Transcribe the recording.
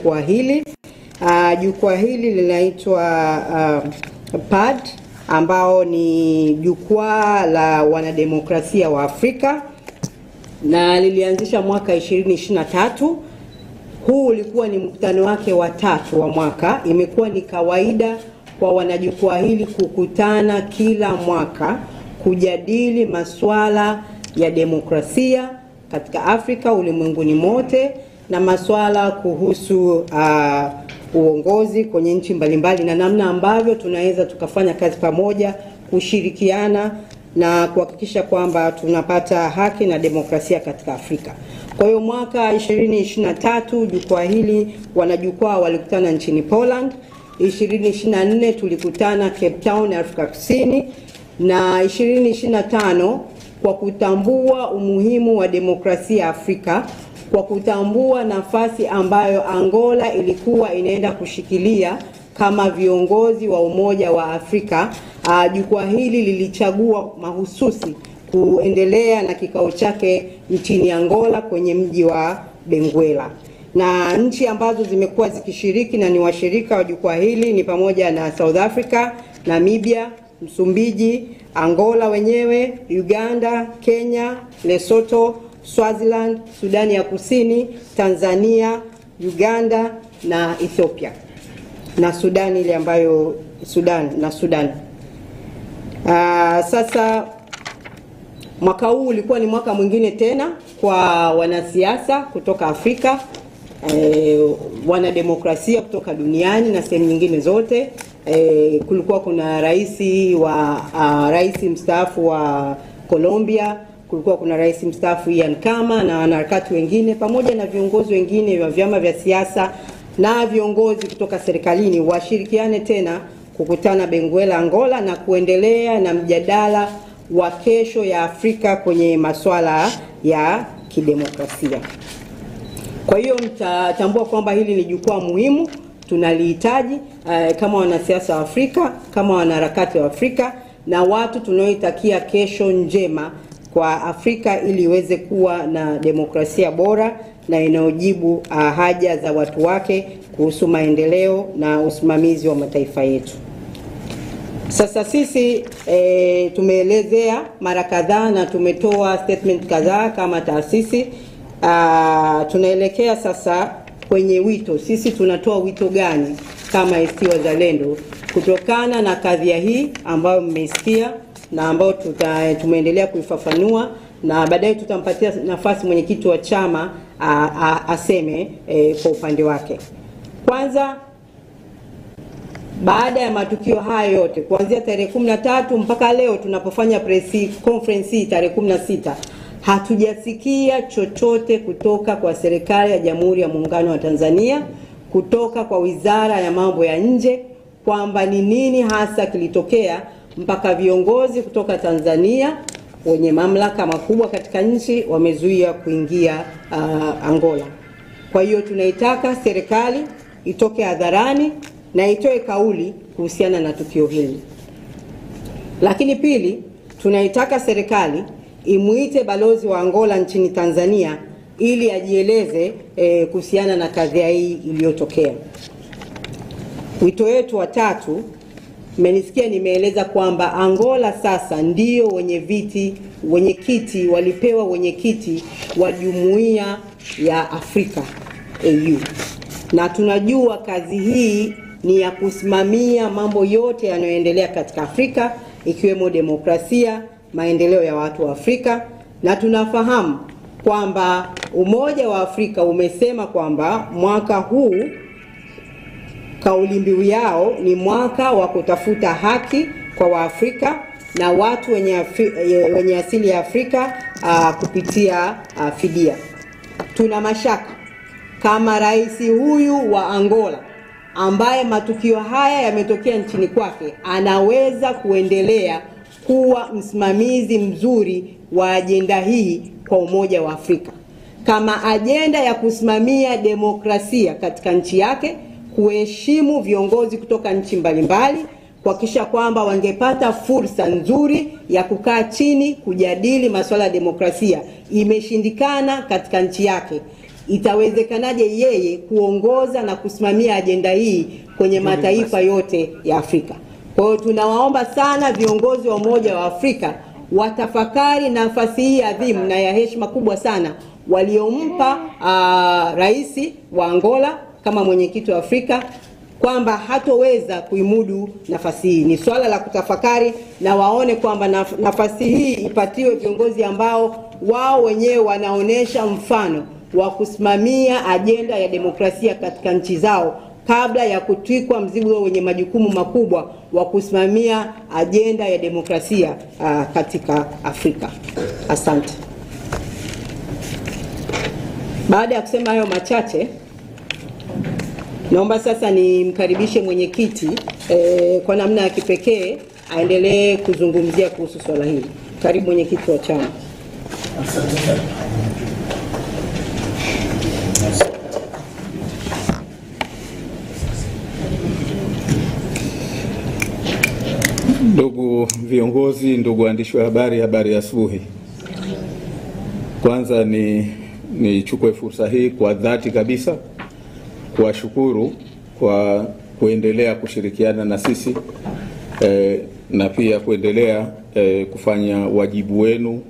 jukwaa hili. Jukwaa hili linaitwa PAD, ambao ni jukwaa la wanademokrasia wa Afrika, na lilianzisha mwaka 2023. Huu ulikuwa ni mkutano wake wa 3 wa mwaka. Imekuwa ni kawaida kwa wanajukwaa hili kukutana kila mwaka kujadili masuala ya demokrasia katika Afrika, ulimwenguni mote, na masuala kuhusu uongozi kwenye nchi mbalimbali na namna ambavyo tunaweza tukafanya kazi pamoja kushirikiana na kuhakikisha kwamba tunapata haki na demokrasia katika Afrika. Kwa hiyo mwaka 2023 jukwaa hili wanajukwaa walikutana nchini Poland. 2024 tulikutana Cape Town, Afrika Kusini, na 2025 kwa kutambua umuhimu wa demokrasia Afrika, kwa kutambua nafasi ambayo Angola ilikuwa inaenda kushikilia kama viongozi wa Umoja wa Afrika. Jukwaa hili lilichagua mahususi kuendelea na kikao chake nchini Angola kwenye mji wa Benguela. Na nchi ambazo zimekuwa zikishiriki na ni washirika wa jukwaa hili ni pamoja na South Africa, Namibia, Msumbiji, Angola wenyewe, Uganda, Kenya, Lesotho, Swaziland, Sudani ya Kusini, Tanzania, Uganda na Ethiopia, na Sudan ile ambayo Sudan. Sasa mwaka huu ulikuwa ni mwaka mwingine tena kwa wanasiasa kutoka Afrika, wanademokrasia kutoka duniani na sehemu nyingine zote. Kulikuwa kuna rais mstaafu wa Colombia, kulikuwa kuna rais mstaafu Ian Khama na wanaharakati wengine pamoja na viongozi wengine wa vyama vya siasa na viongozi kutoka serikalini washirikiane tena kukutana Benguela, Angola, na kuendelea na mjadala wa kesho ya Afrika kwenye masuala ya kidemokrasia. Kwa hiyo mtatambua kwamba hili ni jukwaa muhimu, tunalihitaji kama wanasiasa wa Afrika, kama wanaharakati wa Afrika na watu tunaoitakia kesho njema kwa Afrika ili iweze kuwa na demokrasia bora na inayojibu haja za watu wake kuhusu maendeleo na usimamizi wa mataifa yetu. Sasa sisi tumeelezea mara kadhaa na tumetoa statement kadhaa kama taasisi. Tunaelekea sasa kwenye wito. Sisi tunatoa wito gani kama ACT Wazalendo kutokana na kadhia hii ambayo mmeisikia na ambayo tumeendelea kuifafanua, na baadaye tutampatia nafasi mwenyekiti wa chama aseme kwa upande wake. Kwanza, baada ya matukio haya yote kuanzia tarehe 13 mpaka leo tunapofanya press conference tarehe 16, hatujasikia chochote kutoka kwa serikali ya Jamhuri ya Muungano wa Tanzania, kutoka kwa Wizara ya Mambo ya Nje kwamba ni nini hasa kilitokea mpaka viongozi kutoka Tanzania wenye mamlaka makubwa katika nchi wamezuia kuingia Angola. Kwa hiyo tunaitaka serikali itoke hadharani na itoe kauli kuhusiana na tukio hili. Lakini pili, tunaitaka serikali imuite balozi wa Angola nchini Tanzania ili ajieleze kuhusiana na kadhia hii iliyotokea. Wito wetu wa 3, mmenisikia nimeeleza kwamba Angola sasa ndio wenyekiti walipewa wenyekiti wa Jumuiya ya Afrika AU. Na tunajua kazi hii ni ya kusimamia mambo yote yanayoendelea katika Afrika ikiwemo demokrasia, maendeleo ya watu wa Afrika, na tunafahamu kwamba Umoja wa Afrika umesema kwamba mwaka huu kauli mbiu yao ni mwaka wa kutafuta haki kwa Waafrika na watu wenye asili ya Afrika kupitia fidia. Tuna mashaka kama rais huyu wa Angola ambaye matukio haya yametokea nchini kwake anaweza kuendelea kuwa msimamizi mzuri wa ajenda hii kwa Umoja wa Afrika, kama ajenda ya kusimamia demokrasia katika nchi yake, kuheshimu viongozi kutoka nchi mbalimbali, kuhakikisha kwamba wangepata fursa nzuri ya kukaa chini kujadili masuala ya demokrasia. Imeshindikana katika nchi yake. itawezekanaje yeye kuongoza na kusimamia ajenda hii kwenye mataifa yote ya Afrika. Kwa hiyo tunawaomba sana viongozi wa Umoja wa Afrika watafakari nafasi hii adhimu na ya heshima kubwa sana waliompa rais wa Angola kama mwenyekiti wa Afrika, kwamba hatoweza kuimudu nafasi hii. Ni swala la kutafakari na waone kwamba nafasi hii ipatiwe viongozi ambao wao wenyewe wanaonesha mfano wa kusimamia ajenda ya demokrasia katika nchi zao, kabla ya kutwikwa mzigo wenye majukumu makubwa wa kusimamia ajenda ya demokrasia katika Afrika. Asante. Baada ya kusema hayo machache, naomba sasa nimkaribishe mwenyekiti kwa namna ya kipekee aendelee kuzungumzia kuhusu swala hili. Karibu mwenyekiti wa chama. Asante. Ndugu viongozi, ndugu waandishi wa habari, habari ya asubuhi. Kwanza nichukue fursa hii kwa dhati kabisa kuwashukuru kwa kuendelea kushirikiana na sisi na pia kuendelea kufanya wajibu wenu